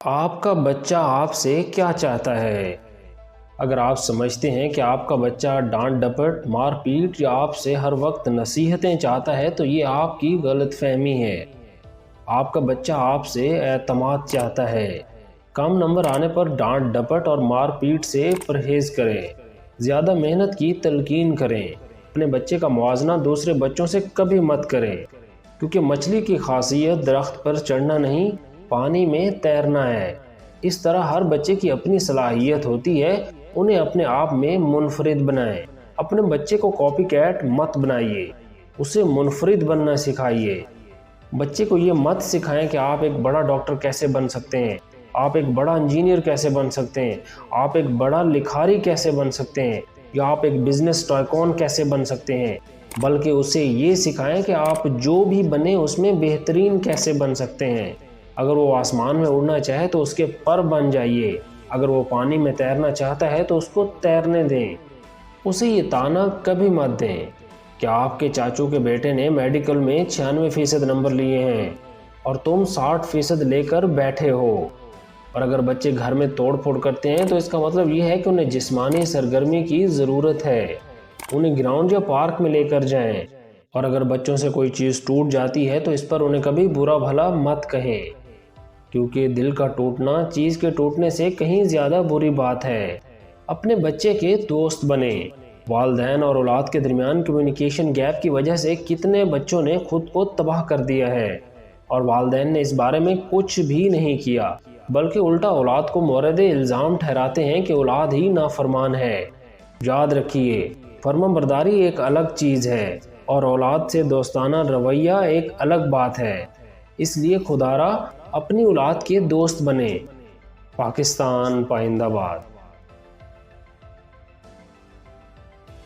آپ کا بچہ آپ سے کیا چاہتا ہے؟ اگر آپ سمجھتے ہیں کہ آپ کا بچہ ڈانٹ ڈپٹ، مار پیٹ یا آپ سے ہر وقت نصیحتیں چاہتا ہے تو یہ آپ کی غلط فہمی ہے۔ آپ کا بچہ آپ سے اعتماد چاہتا ہے۔ کم نمبر آنے پر ڈانٹ ڈپٹ اور مار پیٹ سے پرہیز کریں۔ زیادہ محنت کی تلقین کریں۔ اپنے بچے کا موازنہ دوسرے بچوں سے کبھی مت کریں، کیونکہ مچھلی کی خاصیت درخت پر چڑھنا نہیں، پانی میں تیرنا ہے۔ اس طرح ہر بچے کی اپنی صلاحیت ہوتی ہے، انہیں اپنے آپ میں منفرد بنائیں۔ اپنے بچے کو کاپی کیٹ مت بنائیے، اسے منفرد بننا سکھائیے۔ بچے کو یہ مت سکھائیں کہ آپ ایک بڑا ڈاکٹر کیسے بن سکتے ہیں، آپ ایک بڑا انجینئر کیسے بن سکتے ہیں، آپ ایک بڑا لکھاری کیسے بن سکتے ہیں، یا آپ ایک بزنس ٹائکون کیسے بن سکتے ہیں، بلکہ اسے یہ سکھائیں کہ آپ جو بھی بنے اس میں بہترین کیسے بن سکتے ہیں۔ اگر وہ آسمان میں اڑنا چاہے تو اس کے پر بن جائیے، اگر وہ پانی میں تیرنا چاہتا ہے تو اس کو تیرنے دیں۔ اسے یہ طعنہ کبھی مت دیں کہ آپ کے چاچو کے بیٹے نے میڈیکل میں 96% نمبر لیے ہیں اور تم 60% لے کر بیٹھے ہو۔ اور اگر بچے گھر میں توڑ پھوڑ کرتے ہیں تو اس کا مطلب یہ ہے کہ انہیں جسمانی سرگرمی کی ضرورت ہے، انہیں گراؤنڈ یا پارک میں لے کر جائیں۔ اور اگر بچوں سے کوئی چیز ٹوٹ جاتی ہے تو اس پر انہیں کبھی برا بھلا مت کہیں، کیونکہ دل کا ٹوٹنا چیز کے ٹوٹنے سے کہیں زیادہ بری بات ہے۔ اپنے بچے کے دوست بنیں۔ والدین اور اولاد کے درمیان کمیونیکیشن گیپ کی وجہ سے کتنے بچوں نے خود کو تباہ کر دیا ہے، اور والدین نے اس بارے میں کچھ بھی نہیں کیا، بلکہ الٹا اولاد کو مورد الزام ٹھہراتے ہیں کہ اولاد ہی نافرمان ہے۔ یاد رکھیے، فرما برداری ایک الگ چیز ہے اور اولاد سے دوستانہ رویہ ایک الگ بات ہے۔ اس لیے خدا را اپنی اولاد کے دوست بنیں۔ پاکستان پائندہ باد۔